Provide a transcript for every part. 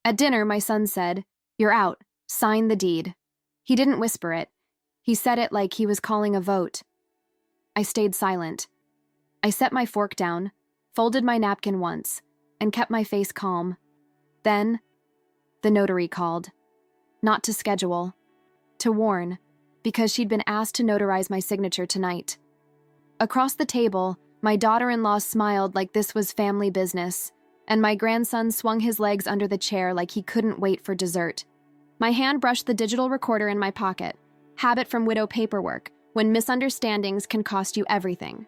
At dinner, my son said, "You're out. Sign the deed." He didn't whisper it. He said it like he was calling a vote. I stayed silent. I set my fork down, folded my napkin once, and kept my face calm. Then, the notary called. Not to schedule, to warn, because she'd been asked to notarize my signature tonight. Across the table, my daughter-in-law smiled like this was family business, and my grandson swung his legs under the chair like he couldn't wait for dessert. My hand brushed the digital recorder in my pocket, habit from widow paperwork, when misunderstandings can cost you everything.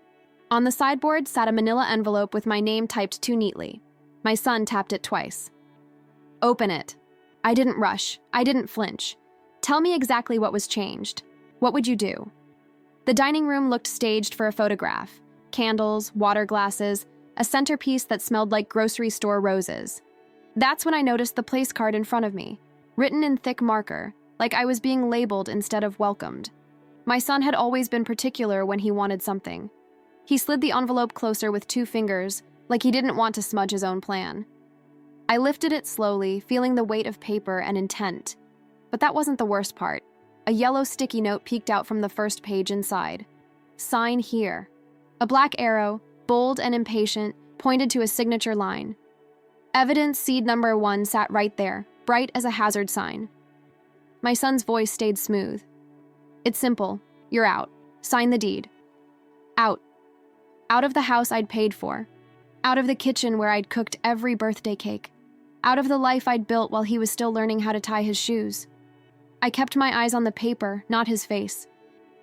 On the sideboard sat a manila envelope with my name typed too neatly. My son tapped it twice. "Open it." I didn't rush. I didn't flinch. "Tell me exactly what was changed. What would you do?" The dining room looked staged for a photograph. Candles, water glasses, a centerpiece that smelled like grocery store roses. That's when I noticed the place card in front of me, written in thick marker, like I was being labeled instead of welcomed. My son had always been particular when he wanted something. He slid the envelope closer with 2 fingers, like he didn't want to smudge his own plan. I lifted it slowly, feeling the weight of paper and intent. But that wasn't the worst part. A yellow sticky note peeked out from the first page inside. "Sign here." A black arrow, bold and impatient, pointed to a signature line. Evidence seed number 1 sat right there, bright as a hazard sign. My son's voice stayed smooth. "It's simple. You're out. Sign the deed." Out. Out of the house I'd paid for. Out of the kitchen where I'd cooked every birthday cake. Out of the life I'd built while he was still learning how to tie his shoes. I kept my eyes on the paper, not his face.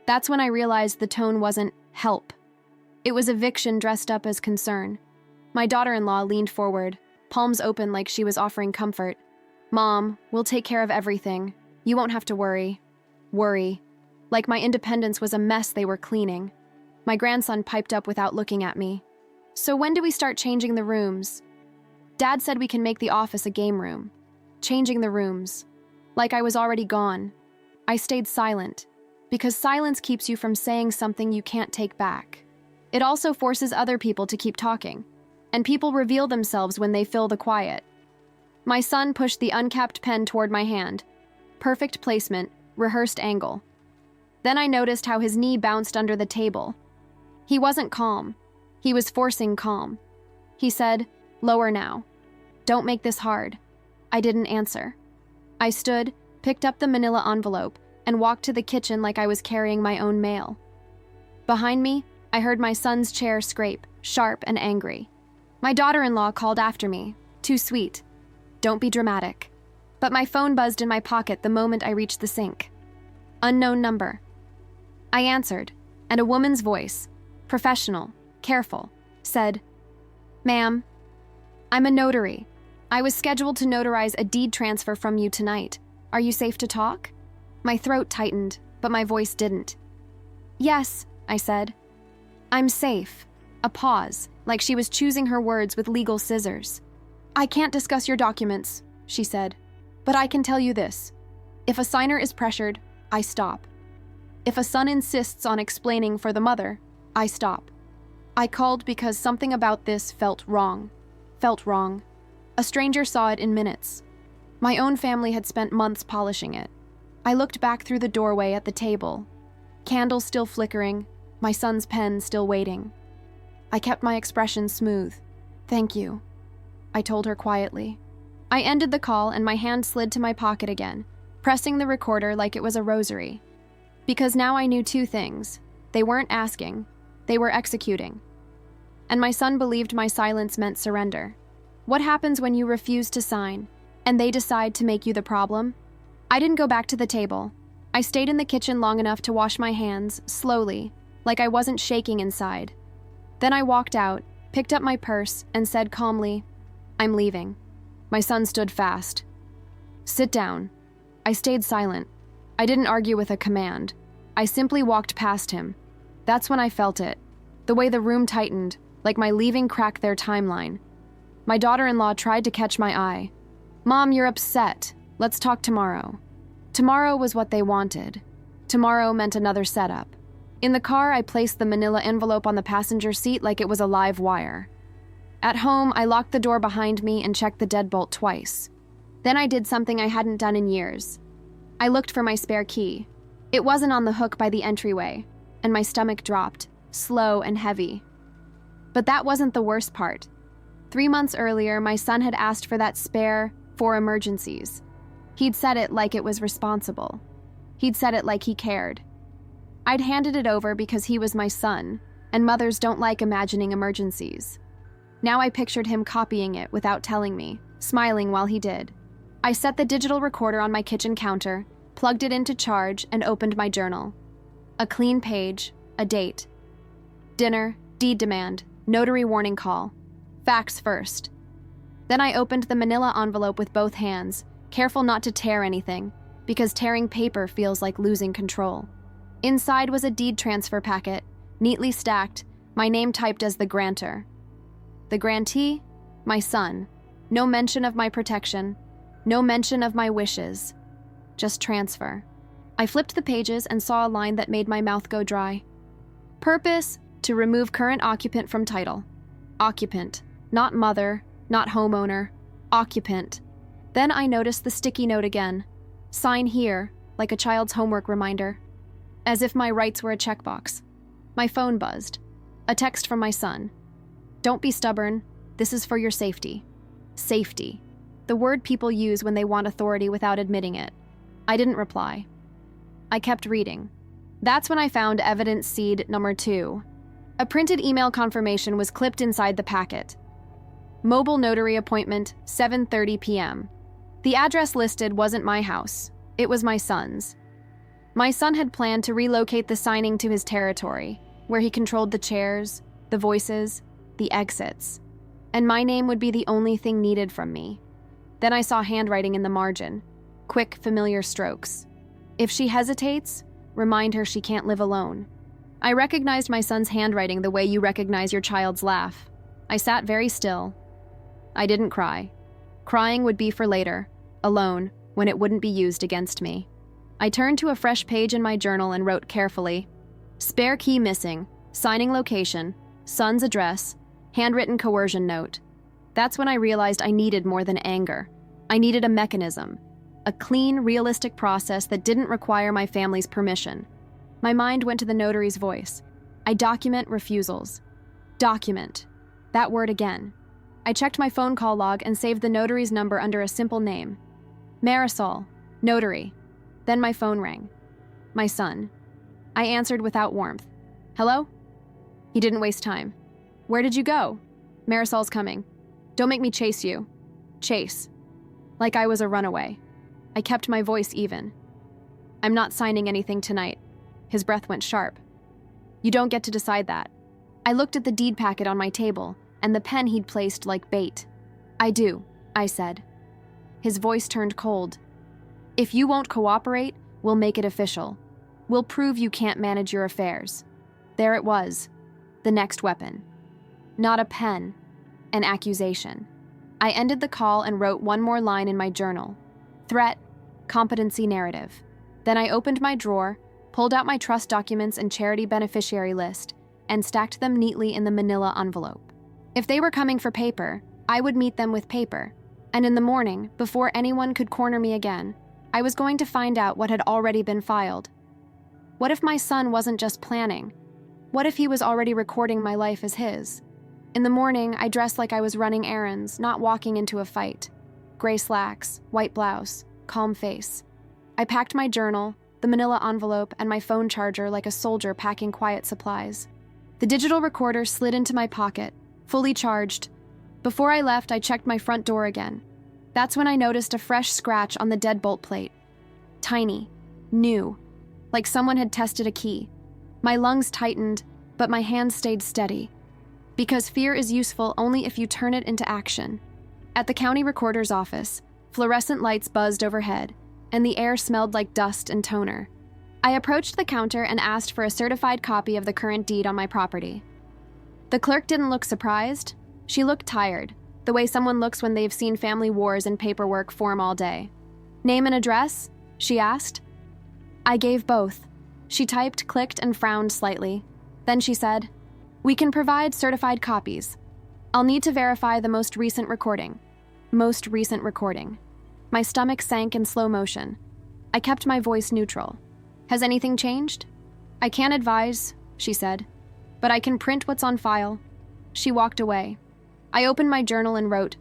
That's when I realized the tone wasn't help. It was eviction dressed up as concern. My daughter-in-law leaned forward, palms open like she was offering comfort. "Mom, we'll take care of everything. You won't have to worry." Worry. Like my independence was a mess they were cleaning. My grandson piped up without looking at me. "So when do we start changing the rooms?" Dad said we can make the office a game room. Changing the rooms. Like I was already gone. I stayed silent, because silence keeps you from saying something you can't take back. It also forces other people to keep talking, and people reveal themselves when they fill the quiet. My son pushed the uncapped pen toward my hand. Perfect placement, rehearsed angle. Then I noticed how his knee bounced under the table. He wasn't calm. He was forcing calm. He said, "Lower now. Don't make this hard." I didn't answer. I stood, picked up the manila envelope, and walked to the kitchen like I was carrying my own mail. Behind me, I heard my son's chair scrape, sharp and angry. My daughter-in-law called after me, too sweet. "Don't be dramatic." But my phone buzzed in my pocket the moment I reached the sink. Unknown number. I answered, and a woman's voice, professional, careful, said, "Ma'am, I'm a notary. I was scheduled to notarize a deed transfer from you tonight. Are you safe to talk?" My throat tightened, but my voice didn't. "Yes," I said. "I'm safe." A pause, like she was choosing her words with legal scissors. "I can't discuss your documents," she said, "but I can tell you this. If a signer is pressured, I stop. If a son insists on explaining for the mother, I stop. I called because something about this felt wrong. Felt wrong. A stranger saw it in minutes. My own family had spent months polishing it. I looked back through the doorway at the table. Candles still flickering, my son's pen still waiting. I kept my expression smooth. "Thank you," I told her quietly. I ended the call and my hand slid to my pocket again, pressing the recorder like it was a rosary. Because now I knew 2 things. They weren't asking, they were executing. And my son believed my silence meant surrender. What happens when you refuse to sign, and they decide to make you the problem? I didn't go back to the table. I stayed in the kitchen long enough to wash my hands, slowly, like I wasn't shaking inside. Then I walked out, picked up my purse, and said calmly, "I'm leaving." My son stood fast. "Sit down." I stayed silent. I didn't argue with a command. I simply walked past him. That's when I felt it. The way the room tightened, like my leaving cracked their timeline. My daughter-in-law tried to catch my eye. "Mom, you're upset. Let's talk tomorrow." Tomorrow was what they wanted. Tomorrow meant another setup. In the car, I placed the manila envelope on the passenger seat like it was a live wire. At home, I locked the door behind me and checked the deadbolt twice. Then I did something I hadn't done in years. I looked for my spare key. It wasn't on the hook by the entryway, and my stomach dropped, slow and heavy. But that wasn't the worst part. 3 months earlier, my son had asked for that spare for emergencies. He'd said it like it was responsible. He'd said it like he cared. I'd handed it over because he was my son, and mothers don't like imagining emergencies. Now I pictured him copying it without telling me, smiling while he did. I set the digital recorder on my kitchen counter, plugged it into charge, and opened my journal. A clean page, a date. Dinner, deed demand, notary warning call. Facts first. Then I opened the manila envelope with both hands, careful not to tear anything, because tearing paper feels like losing control. Inside was a deed transfer packet, neatly stacked, my name typed as the grantor. The grantee? My son. No mention of my protection. No mention of my wishes. Just transfer. I flipped the pages and saw a line that made my mouth go dry. Purpose: to remove current occupant from title. Occupant. Not mother, not homeowner. Occupant. Then I noticed the sticky note again. Sign here, like a child's homework reminder. As if my rights were a checkbox. My phone buzzed. A text from my son. Don't be stubborn. This is for your safety. Safety. The word people use when they want authority without admitting it. I didn't reply. I kept reading. That's when I found evidence seed number 2. A printed email confirmation was clipped inside the packet. Mobile notary appointment, 7:30 p.m. The address listed wasn't my house. It was my son's. My son had planned to relocate the signing to his territory, where he controlled the chairs, the voices, the exits. And my name would be the only thing needed from me. Then I saw handwriting in the margin. Quick, familiar strokes. If she hesitates, remind her she can't live alone. I recognized my son's handwriting the way you recognize your child's laugh. I sat very still. I didn't cry. Crying would be for later, alone, when it wouldn't be used against me. I turned to a fresh page in my journal and wrote carefully. Spare key missing, signing location, son's address, handwritten coercion note. That's when I realized I needed more than anger. I needed a mechanism. A clean, realistic process that didn't require my family's permission. My mind went to the notary's voice. I document refusals. Document. That word again. I checked my phone call log and saved the notary's number under a simple name. Marisol, notary. Then my phone rang. My son. I answered without warmth. Hello? He didn't waste time. Where did you go? Marisol's coming. Don't make me chase you. Chase. Like I was a runaway. I kept my voice even. I'm not signing anything tonight. His breath went sharp. You don't get to decide that. I looked at the deed packet on my table and the pen he'd placed like bait. I do, I said. His voice turned cold. If you won't cooperate, we'll make it official. We'll prove you can't manage your affairs. There it was, the next weapon. Not a pen, an accusation. I ended the call and wrote one more line in my journal. Threat, competency narrative. Then I opened my drawer, pulled out my trust documents and charity beneficiary list, and stacked them neatly in the manila envelope. If they were coming for paper, I would meet them with paper. And in the morning, before anyone could corner me again, I was going to find out what had already been filed. What if my son wasn't just planning? What if he was already recording my life as his? In the morning, I dressed like I was running errands, not walking into a fight. Gray slacks, white blouse, calm face. I packed my journal, the manila envelope, and my phone charger like a soldier packing quiet supplies. The digital recorder slid into my pocket, fully charged. Before I left, I checked my front door again. That's when I noticed a fresh scratch on the deadbolt plate. Tiny, new, like someone had tested a key. My lungs tightened, but my hands stayed steady. Because fear is useful only if you turn it into action. At the county recorder's office, fluorescent lights buzzed overhead, and the air smelled like dust and toner. I approached the counter and asked for a certified copy of the current deed on my property. The clerk didn't look surprised. She looked tired, the way someone looks when they've seen family wars and paperwork form all day. Name and address? She asked. I gave both. She typed, clicked, and frowned slightly. Then she said, "We can provide certified copies. I'll need to verify the most recent recording." Most recent recording. My stomach sank in slow motion. I kept my voice neutral. Has anything changed? I can't advise, she said, but I can print what's on file. She walked away. I opened my journal and wrote,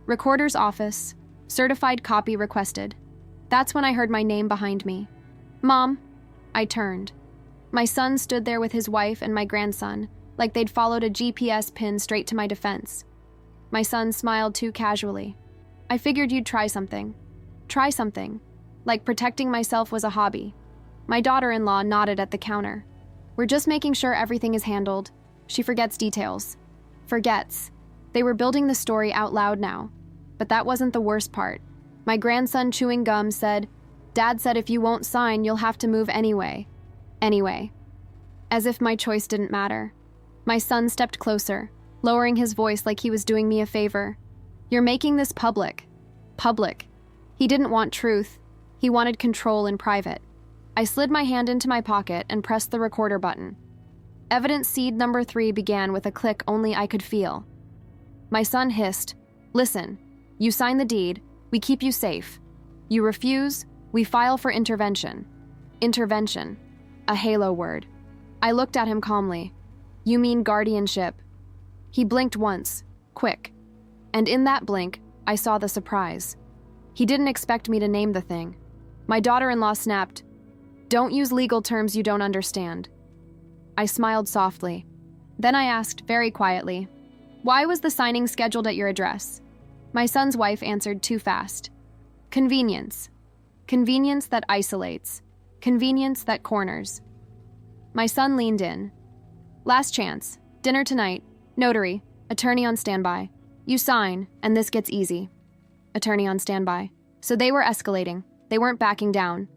Recorder's Office, certified copy requested. That's when I heard my name behind me. Mom. I turned. My son stood there with his wife and my grandson, like they'd followed a GPS pin straight to my defense. My son smiled too casually. I figured you'd try something. Try something. Like protecting myself was a hobby. My daughter-in-law nodded at the counter. We're just making sure everything is handled. She forgets details. Forgets. They were building the story out loud now. But that wasn't the worst part. My grandson chewing gum said, Dad said if you won't sign, you'll have to move anyway. Anyway. As if my choice didn't matter. My son stepped closer, lowering his voice like he was doing me a favor. You're making this public. Public. He didn't want truth. He wanted control in private. I slid my hand into my pocket and pressed the recorder button. Evidence seed number 3 began with a click only I could feel. My son hissed, Listen, you sign the deed, we keep you safe. You refuse, we file for intervention. Intervention. A halo word. I looked at him calmly. You mean guardianship. He blinked once, quick. And in that blink, I saw the surprise. He didn't expect me to name the thing. My daughter-in-law snapped, Don't use legal terms you don't understand. I smiled softly. Then I asked very quietly, Why was the signing scheduled at your address? My son's wife answered too fast. Convenience. Convenience that isolates. Convenience that corners. My son leaned in. Last chance. Dinner tonight. Notary. Attorney on standby. You sign, and this gets easy. Attorney on standby. So they were escalating. They weren't backing down.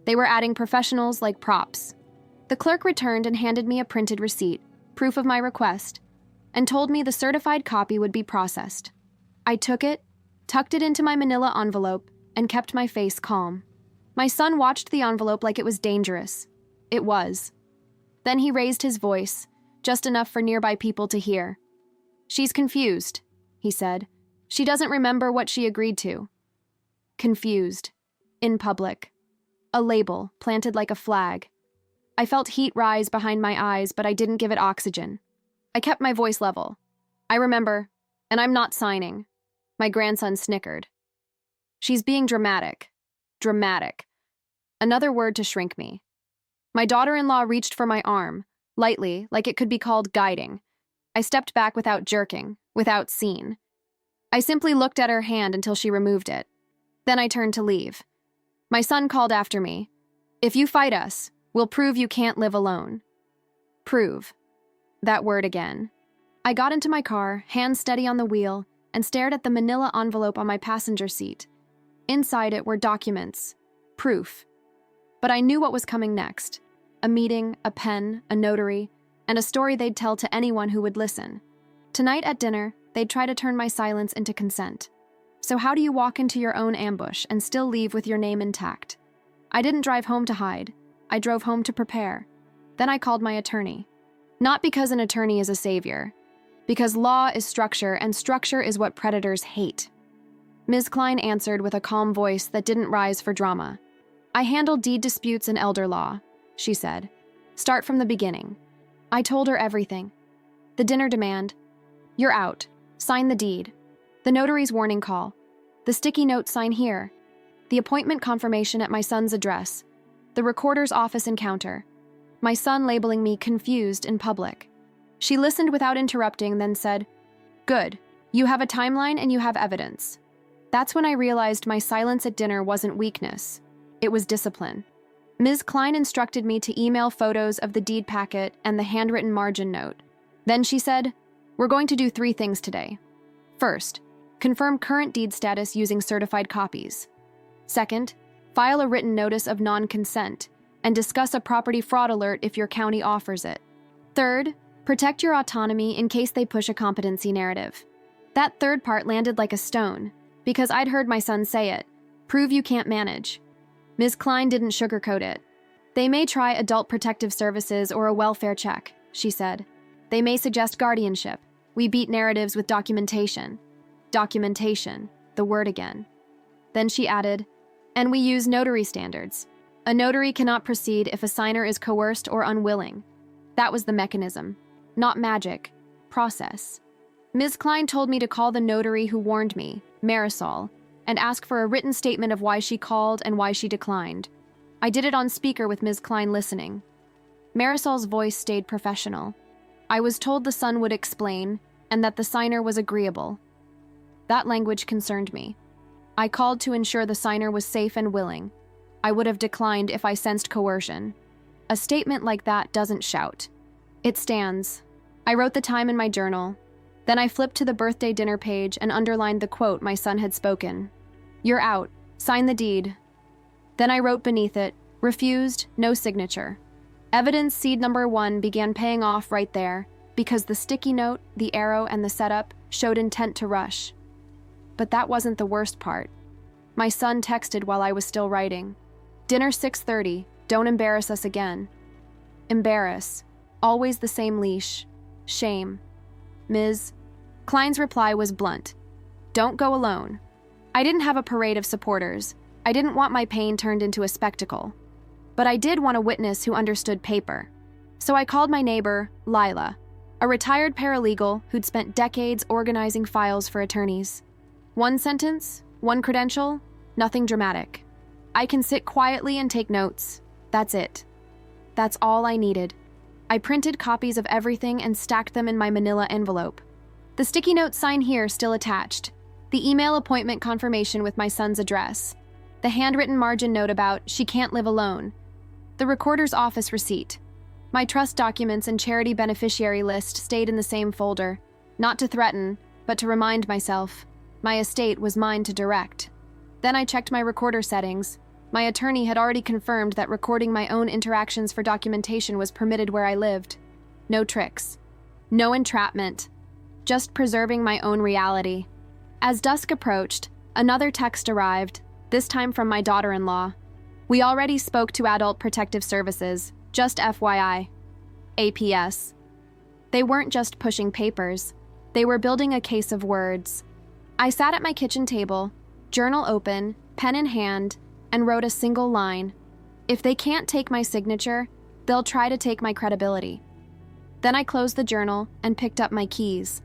They were adding professionals like props. The clerk returned and handed me a printed receipt, proof of my request, and told me the certified copy would be processed. I took it, tucked it into my manila envelope, and kept my face calm. My son watched the envelope like it was dangerous. It was. Then he raised his voice, just enough for nearby people to hear. She's confused, he said. She doesn't remember what she agreed to. Confused. In public. A label, planted like a flag. I felt heat rise behind my eyes, but I didn't give it oxygen. I kept my voice level. I remember, and I'm not signing. My grandson snickered. She's being dramatic. Dramatic. Another word to shrink me. My daughter-in-law reached for my arm, lightly, like it could be called guiding. I stepped back without jerking, without scene. I simply looked at her hand until she removed it. Then I turned to leave. My son called after me. If you fight us, we'll prove you can't live alone. Prove. That word again. I got into my car, hands steady on the wheel, and stared at the manila envelope on my passenger seat. Inside it were documents. Proof. But I knew what was coming next. A meeting, a pen, a notary, and a story they'd tell to anyone who would listen. Tonight at dinner, they'd try to turn my silence into consent. So how do you walk into your own ambush and still leave with your name intact? I didn't drive home to hide. I drove home to prepare. Then I called my attorney. Not because an attorney is a savior. Because law is structure, and structure is what predators hate. Ms. Klein answered with a calm voice that didn't rise for drama. I handle deed disputes and elder law, she said. Start from the beginning. I told her everything. The dinner demand. You're out. Sign the deed. The notary's warning call. The sticky note sign here. The appointment confirmation at my son's address. The recorder's office encounter. My son labeling me confused in public. She listened without interrupting, then said, Good. You have a timeline and you have evidence. That's when I realized my silence at dinner wasn't weakness. It was discipline. Ms. Klein instructed me to email photos of the deed packet and the handwritten margin note. Then she said, We're going to do 3 things today. First, confirm current deed status using certified copies. Second, file a written notice of non-consent and discuss a property fraud alert if your county offers it. Third, protect your autonomy in case they push a competency narrative. That third part landed like a stone, because I'd heard my son say it. Prove you can't manage. Ms. Klein didn't sugarcoat it. They may try adult protective services or a welfare check, she said. They may suggest guardianship. We beat narratives with documentation. Documentation, the word again. Then she added, "And we use notary standards. A notary cannot proceed if a signer is coerced or unwilling." That was the mechanism. Not magic. Process. Ms. Klein told me to call the notary who warned me, Marisol, and ask for a written statement of why she called and why she declined. I did it on speaker with Ms. Klein listening. Marisol's voice stayed professional. I was told the son would explain and that the signer was agreeable. That language concerned me. I called to ensure the signer was safe and willing. I would have declined if I sensed coercion. A statement like that doesn't shout. It stands. I wrote the time in my journal. Then I flipped to the birthday dinner page and underlined the quote my son had spoken. "You're out. Sign the deed." Then I wrote beneath it, "Refused, no signature." Evidence seed number 1 began paying off right there, because the sticky note, the arrow, and the setup showed intent to rush. But that wasn't the worst part. My son texted while I was still writing. "Dinner 6:30, don't embarrass us again." Embarrass. Always the same leash. Shame. Ms. Klein's reply was blunt. "Don't go alone." I didn't have a parade of supporters. I didn't want my pain turned into a spectacle. But I did want a witness who understood paper. So I called my neighbor, Lila, a retired paralegal who'd spent decades organizing files for attorneys. One sentence, one credential, nothing dramatic. I can sit quietly and take notes. That's it. That's all I needed. I printed copies of everything and stacked them in my manila envelope. The sticky note sign here still attached. The email appointment confirmation with my son's address. The handwritten margin note about "she can't live alone." The recorder's office receipt. My trust documents and charity beneficiary list stayed in the same folder, not to threaten, but to remind myself. My estate was mine to direct. Then I checked my recorder settings. My attorney had already confirmed that recording my own interactions for documentation was permitted where I lived. No tricks. No entrapment. Just preserving my own reality. As dusk approached, another text arrived, this time from my daughter-in-law. "We already spoke to Adult Protective Services, just FYI. APS. They weren't just pushing papers. They were building a case of words. I sat at my kitchen table, journal open, pen in hand, and wrote a single line. If they can't take my signature, they'll try to take my credibility. Then I closed the journal and picked up my keys.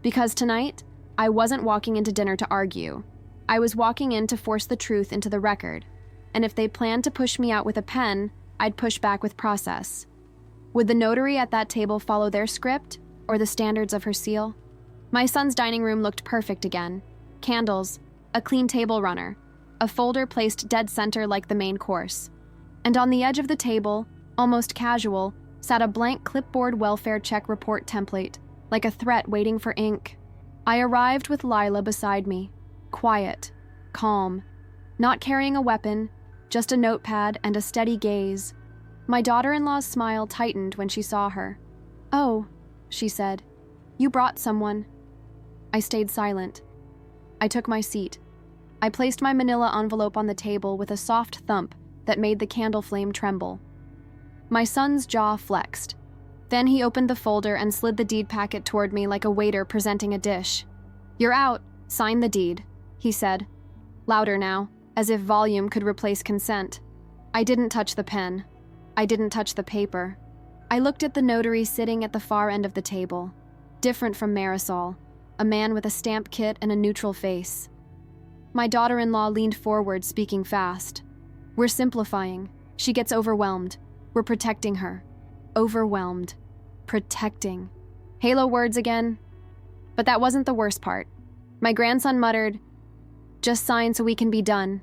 Because tonight, I wasn't walking into dinner to argue. I was walking in to force the truth into the record. And if they planned to push me out with a pen, I'd push back with process. Would the notary at that table follow their script or the standards of her seal? My son's dining room looked perfect again. Candles, a clean table runner, a folder placed dead center like the main course. And on the edge of the table, almost casual, sat a blank clipboard welfare check report template, like a threat waiting for ink. I arrived with Lila beside me, quiet, calm, not carrying a weapon, just a notepad and a steady gaze. My daughter-in-law's smile tightened when she saw her. "Oh," she said, "you brought someone." I stayed silent. I took my seat. I placed my manila envelope on the table with a soft thump that made the candle flame tremble. My son's jaw flexed. Then he opened the folder and slid the deed packet toward me like a waiter presenting a dish. "You're out. Sign the deed," he said. Louder now, as if volume could replace consent. I didn't touch the pen. I didn't touch the paper. I looked at the notary sitting at the far end of the table. Different from Marisol, a man with a stamp kit and a neutral face. My daughter-in-law leaned forward, speaking fast. "We're simplifying. She gets overwhelmed. We're protecting her. Overwhelmed. Protecting. Halo words again. But that wasn't the worst part. My grandson muttered, "Just sign so we can be done.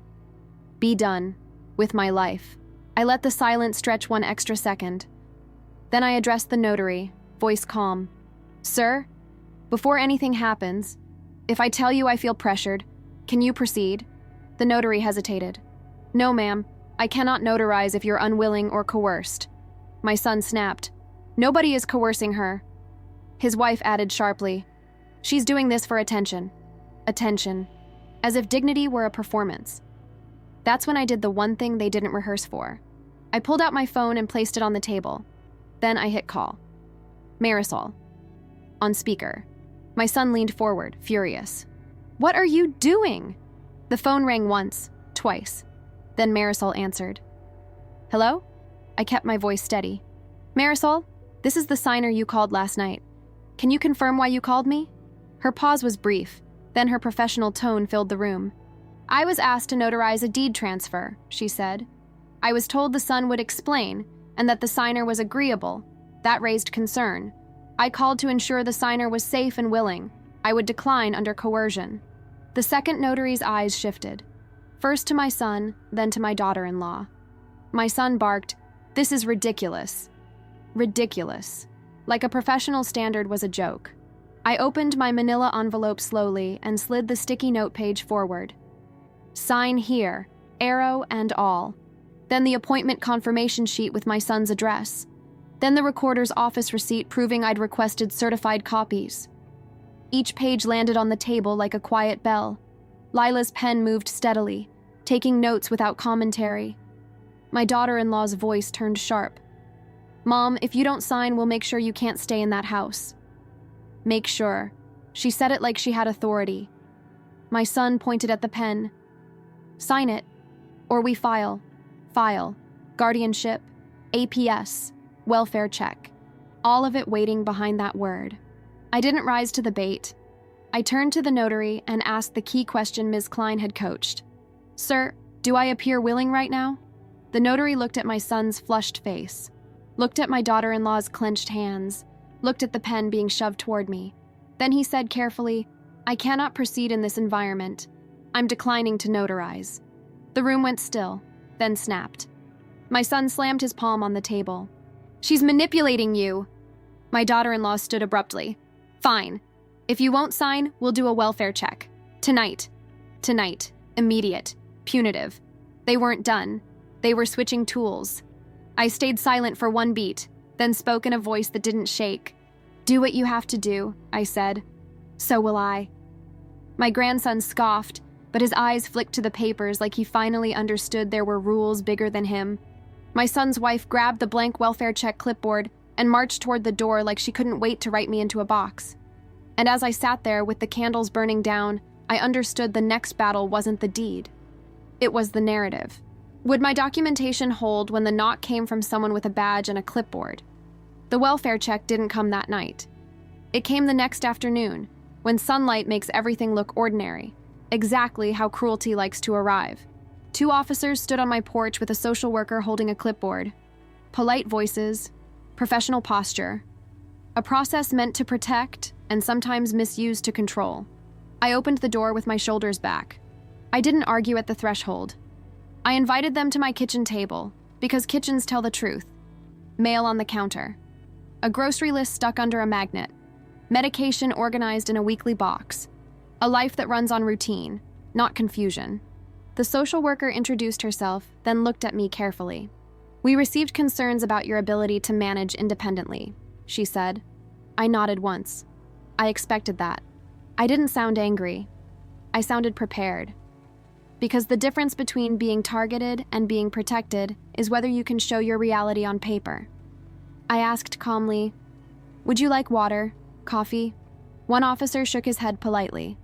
Be done. With my life." I let the silence stretch one extra second. Then I addressed the notary, voice calm. "Sir, before anything happens, if I tell you I feel pressured, can you proceed?" The notary hesitated. "No, ma'am. I cannot notarize if you're unwilling or coerced." My son snapped. "Nobody is coercing her." His wife added sharply, "She's doing this for attention." Attention. As if dignity were a performance. That's when I did the one thing they didn't rehearse for. I pulled out my phone and placed it on the table. Then I hit call. Marisol. On speaker. My son leaned forward, furious. "What are you doing?" The phone rang once, twice. Then Marisol answered. Hello? I kept my voice steady. Marisol, this is the signer you called last night. Can you confirm why you called me? Her pause was brief, then her professional tone filled the room. I was asked to notarize a deed transfer, she said. I was told the son would explain, and that the signer was agreeable. That raised concern. I called to ensure the signer was safe and willing. I would decline under coercion. The second notary's eyes shifted. First to my son, then to my daughter-in-law. My son barked, "This is ridiculous." Ridiculous. Like a professional standard was a joke. I opened my manila envelope slowly and slid the sticky note page forward. Sign here, arrow and all. Then the appointment confirmation sheet with my son's address. Then the recorder's office receipt proving I'd requested certified copies. Each page landed on the table like a quiet bell. Lila's pen moved steadily, taking notes without commentary. My daughter-in-law's voice turned sharp. Mom, if you don't sign, we'll make sure you can't stay in that house. Make sure. She said it like she had authority. My son pointed at the pen. Sign it, or we file. File. Guardianship. APS. Welfare check. All of it waiting behind that word. I didn't rise to the bait. I turned to the notary and asked the key question Ms. Klein had coached. Sir, do I appear willing right now? The notary looked at my son's flushed face, looked at my daughter-in-law's clenched hands, looked at the pen being shoved toward me. Then he said carefully, I cannot proceed in this environment. I'm declining to notarize. The room went still, then snapped. My son slammed his palm on the table. She's manipulating you. My daughter-in-law stood abruptly. Fine. If you won't sign, we'll do a welfare check. Tonight. Tonight. Immediate. Punitive. They weren't done. They were switching tools. I stayed silent for one beat, then spoke in a voice that didn't shake. Do what you have to do, I said. So will I. My grandson scoffed, but his eyes flicked to the papers like he finally understood there were rules bigger than him. My son's wife grabbed the blank welfare check clipboard and marched toward the door like she couldn't wait to write me into a box. And as I sat there with the candles burning down, I understood the next battle wasn't the deed. It was the narrative. Would my documentation hold when the knock came from someone with a badge and a clipboard? The welfare check didn't come that night. It came the next afternoon, when sunlight makes everything look ordinary, exactly how cruelty likes to arrive. 2 officers stood on my porch with a social worker holding a clipboard. Polite voices, professional posture. A process meant to protect and sometimes misused to control. I opened the door with my shoulders back. I didn't argue at the threshold. I invited them to my kitchen table, because kitchens tell the truth. Mail on the counter. A grocery list stuck under a magnet. Medication organized in a weekly box. A life that runs on routine, not confusion. The social worker introduced herself, then looked at me carefully. We received concerns about your ability to manage independently, she said. I nodded once. I expected that. I didn't sound angry. I sounded prepared. Because the difference between being targeted and being protected is whether you can show your reality on paper. I asked calmly, would you like water, coffee? One officer shook his head politely.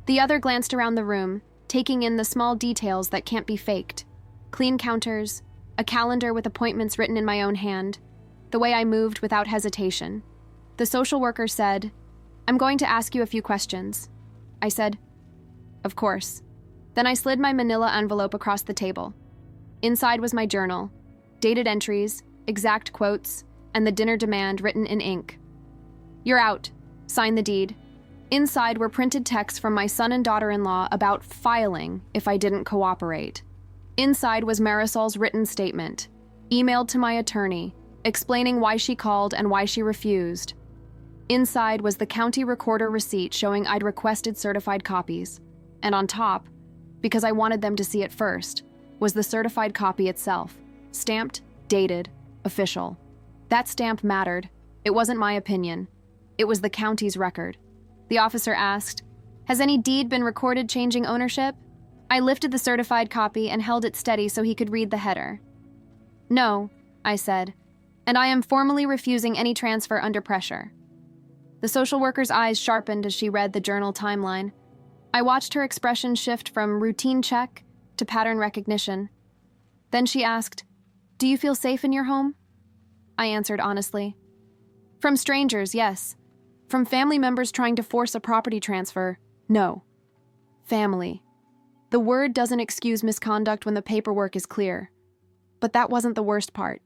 The other glanced around the room, taking in the small details that can't be faked. Clean counters, a calendar with appointments written in my own hand, the way I moved without hesitation. The social worker said, I'm going to ask you a few questions. I said, of course. Then I slid my manila envelope across the table. Inside was my journal, dated entries, exact quotes, and the dinner demand written in ink. You're out. Sign the deed. Inside were printed texts from my son and daughter-in-law about filing if I didn't cooperate. Inside was Marisol's written statement, emailed to my attorney, explaining why she called and why she refused. Inside was the county recorder receipt showing I'd requested certified copies. And on top, because I wanted them to see it first, was the certified copy itself, stamped, dated, official. That stamp mattered. It wasn't my opinion. It was the county's record. The officer asked, has any deed been recorded changing ownership? I lifted the certified copy and held it steady so he could read the header. No, I said, and I am formally refusing any transfer under pressure. The social worker's eyes sharpened as she read the journal timeline. I watched her expression shift from routine check to pattern recognition. Then she asked, "Do you feel safe in your home?" I answered honestly. "From strangers, yes. From family members trying to force a property transfer, no." Family. The word doesn't excuse misconduct when the paperwork is clear. But that wasn't the worst part.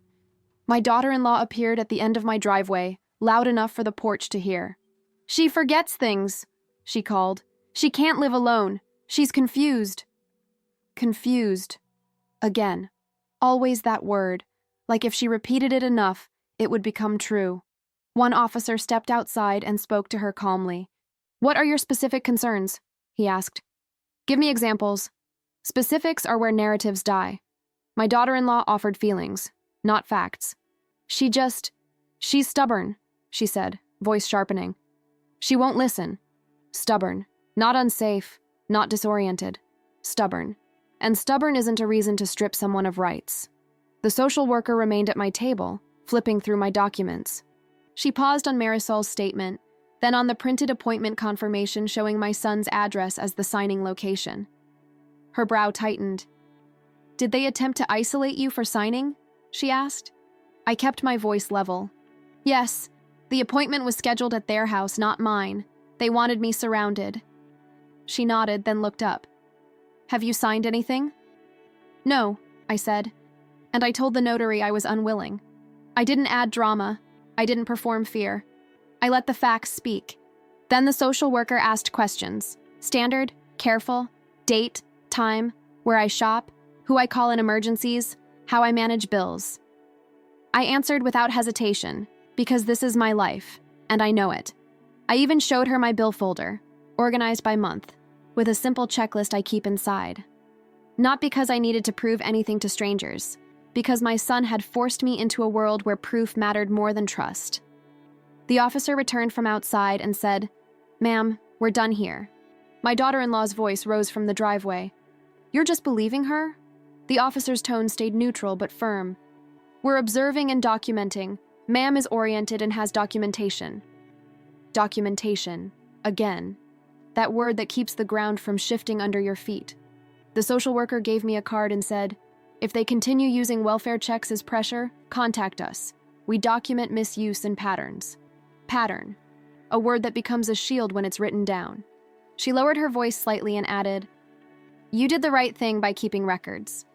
My daughter-in-law appeared at the end of my driveway, loud enough for the porch to hear. "She forgets things," she called. "She can't live alone. She's confused." Confused. Again. Always that word. Like if she repeated it enough, it would become true. One officer stepped outside and spoke to her calmly. "What are your specific concerns?" he asked. "Give me examples." Specifics are where narratives die. My daughter-in-law offered feelings, not facts. She's stubborn, she said, voice sharpening. "She won't listen." Stubborn. Not unsafe, not disoriented. Stubborn. And stubborn isn't a reason to strip someone of rights. The social worker remained at my table, flipping through my documents. She paused on Marisol's statement, then on the printed appointment confirmation showing my son's address as the signing location. Her brow tightened. "Did they attempt to isolate you for signing?" she asked. I kept my voice level. "Yes, the appointment was scheduled at their house, not mine. They wanted me surrounded." She nodded, then looked up. "Have you signed anything?" "No," I said, and I told the notary I was unwilling. I didn't add drama. I didn't perform fear. I let the facts speak. Then the social worker asked questions. Standard, careful, date, time, where I shop, who I call in emergencies, how I manage bills. I answered without hesitation, because this is my life, and I know it. I even showed her my bill folder, organized by month, with a simple checklist I keep inside. Not because I needed to prove anything to strangers, because my son had forced me into a world where proof mattered more than trust. The officer returned from outside and said, "Ma'am, we're done here." My daughter-in-law's voice rose from the driveway. "You're just believing her?" The officer's tone stayed neutral but firm. "We're observing and documenting. Ma'am is oriented and has documentation." Documentation. Again. That word that keeps the ground from shifting under your feet. The social worker gave me a card and said, "If they continue using welfare checks as pressure, contact us. We document misuse and patterns." Pattern. A word that becomes a shield when it's written down. She lowered her voice slightly and added, "You did the right thing by keeping records."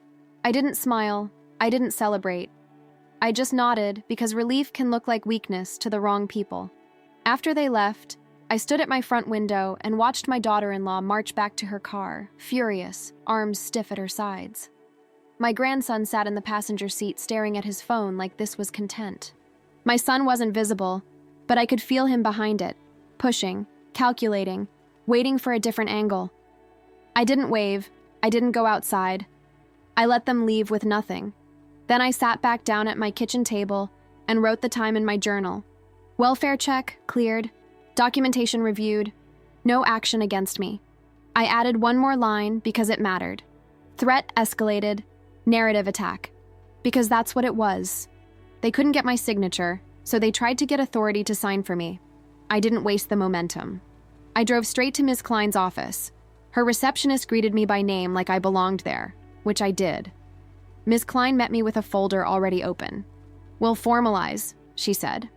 I didn't smile. I didn't celebrate. I just nodded because relief can look like weakness to the wrong people. After they left, I stood at my front window and watched my daughter-in-law march back to her car, furious, arms stiff at her sides. My grandson sat in the passenger seat staring at his phone like this was content. My son wasn't visible, but I could feel him behind it, pushing, calculating, waiting for a different angle. I didn't wave. I didn't go outside. I let them leave with nothing. Then I sat back down at my kitchen table and wrote the time in my journal. Welfare check, cleared. Documentation reviewed. No action against me. I added one more line because it mattered. Threat escalated. Narrative attack. Because that's what it was. They couldn't get my signature, so they tried to get authority to sign for me. I didn't waste the momentum. I drove straight to Ms. Klein's office. Her receptionist greeted me by name like I belonged there, which I did. Ms. Klein met me with a folder already open. "We'll formalize," she said.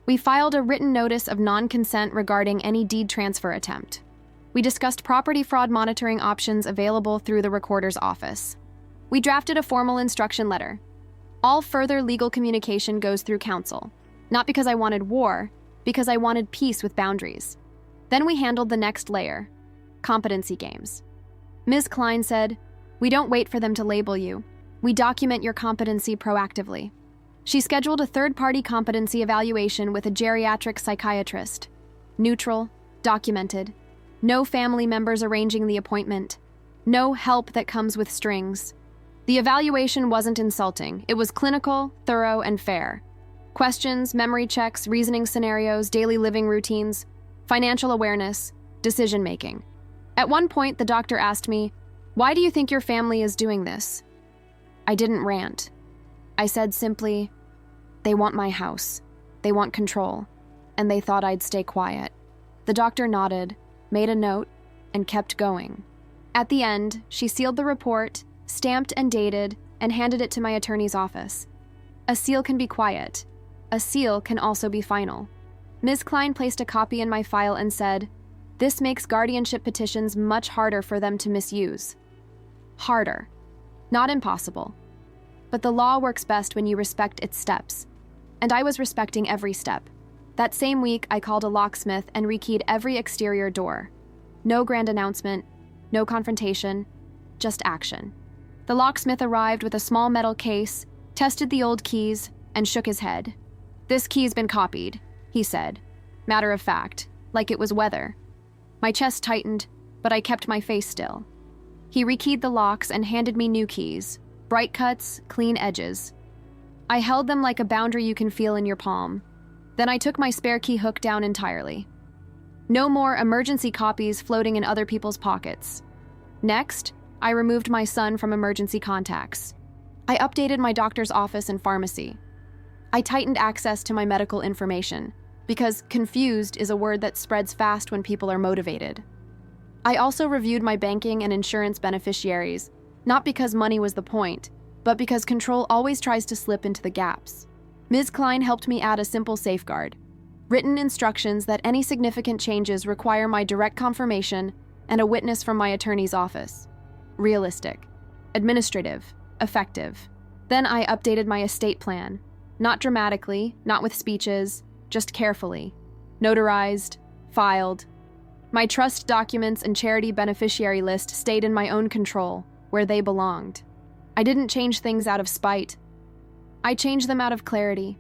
We filed a written notice of non-consent regarding any deed transfer attempt. We discussed property fraud monitoring options available through the recorder's office. We drafted a formal instruction letter. All further legal communication goes through counsel, not because I wanted war, because I wanted peace with boundaries. Then we handled the next layer, competency games. Ms. Klein said, "We don't wait for them to label you. We document your competency proactively." She scheduled a third-party competency evaluation with a geriatric psychiatrist. Neutral, documented. No family members arranging the appointment. No help that comes with strings. The evaluation wasn't insulting. It was clinical, thorough, and fair. Questions, memory checks, reasoning scenarios, daily living routines, financial awareness, decision-making. At one point, the doctor asked me, "Why do you think your family is doing this?" I didn't rant. I said simply, "They want my house. They want control. And they thought I'd stay quiet." The doctor nodded, made a note, and kept going. At the end, she sealed the report, stamped and dated, and handed it to my attorney's office. A seal can be quiet. A seal can also be final. Ms. Klein placed a copy in my file and said, "This makes guardianship petitions much harder for them to misuse." Harder. Not impossible. But the law works best when you respect its steps. And I was respecting every step. That same week, I called a locksmith and rekeyed every exterior door. No grand announcement, no confrontation, just action. The locksmith arrived with a small metal case, tested the old keys, and shook his head. "This key's been copied," he said. Matter of fact, like it was weather. My chest tightened, but I kept my face still. He rekeyed the locks and handed me new keys, bright cuts, clean edges. I held them like a boundary you can feel in your palm. Then I took my spare key hook down entirely. No more emergency copies floating in other people's pockets. Next, I removed my son from emergency contacts. I updated my doctor's office and pharmacy. I tightened access to my medical information, because confused is a word that spreads fast when people are motivated. I also reviewed my banking and insurance beneficiaries, not because money was the point, but because control always tries to slip into the gaps. Ms. Klein helped me add a simple safeguard: written instructions that any significant changes require my direct confirmation and a witness from my attorney's office. Realistic, administrative, effective. Then I updated my estate plan. Not dramatically, not with speeches, just carefully. Notarized, filed. My trust documents and charity beneficiary list stayed in my own control, where they belonged. I didn't change things out of spite. I changed them out of clarity.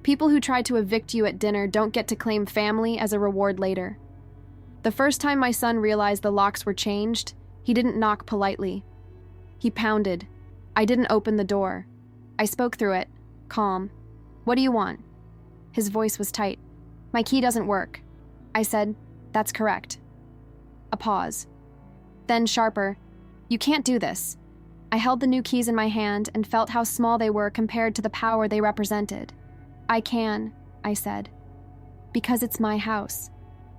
People who try to evict you at dinner don't get to claim family as a reward later. The first time my son realized the locks were changed, he didn't knock politely. He pounded. I didn't open the door. I spoke through it, calm. "What do you want?" His voice was tight. "My key doesn't work." I said, "That's correct." A pause. Then sharper, "You can't do this." I held the new keys in my hand and felt how small they were compared to the power they represented. "I can," I said. "Because it's my house."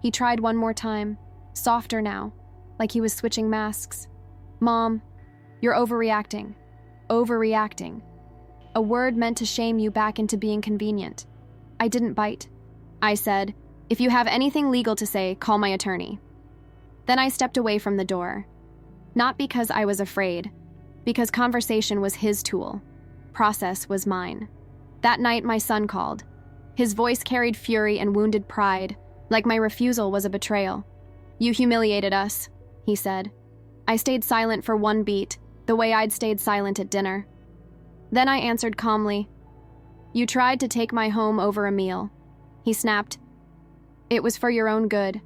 He tried one more time, softer now, like he was switching masks. "Mom, you're overreacting. Overreacting. A word meant to shame you back into being convenient." I didn't bite. I said, "If you have anything legal to say, call my attorney." Then I stepped away from the door. Not because I was afraid, because conversation was his tool. Process was mine. That night, my son called. His voice carried fury and wounded pride, like my refusal was a betrayal. "You humiliated us," he said. I stayed silent for one beat, the way I'd stayed silent at dinner. Then I answered calmly, "You tried to take my home over a meal." He snapped, "It was for your own good."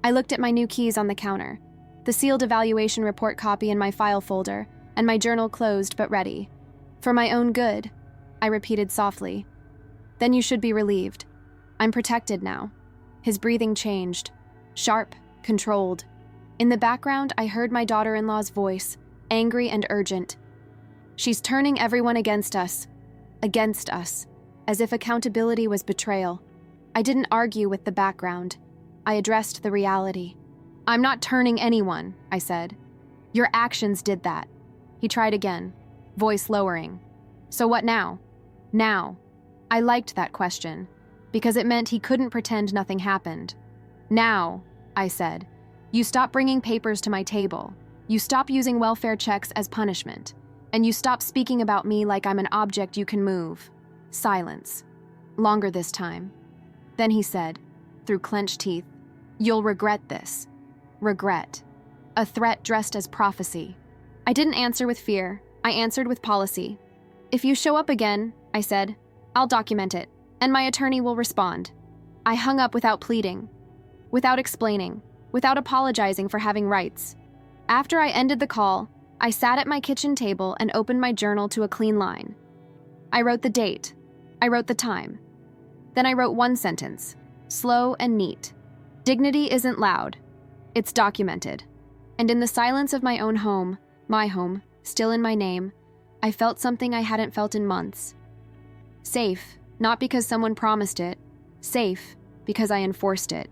I looked at my new keys on the counter, the sealed evaluation report copy in my file folder, and my journal closed but ready. "For my own good," I repeated softly. "Then you should be relieved. I'm protected now." His breathing changed, sharp, controlled. In the background, I heard my daughter-in-law's voice, angry and urgent. "She's turning everyone against us, as if accountability was betrayal." I didn't argue with the background. I addressed the reality. "I'm not turning anyone," I said. "Your actions did that." He tried again, voice lowering. "So what now?" Now. I liked that question, because it meant he couldn't pretend nothing happened. "Now," I said, "you stop bringing papers to my table. You stop using welfare checks as punishment. And you stop speaking about me like I'm an object you can move." Silence. Longer this time. Then he said, through clenched teeth, "You'll regret this." Regret. A threat dressed as prophecy. I didn't answer with fear. I answered with policy. "If you show up again," I said, "I'll document it, and my attorney will respond." I hung up without pleading, without explaining, without apologizing for having rights. After I ended the call, I sat at my kitchen table and opened my journal to a clean line. I wrote the date. I wrote the time. Then I wrote one sentence, slow and neat. "Dignity isn't loud. It's documented." And in the silence of my own home, my home, still in my name, I felt something I hadn't felt in months. Safe, not because someone promised it. Safe, because I enforced it.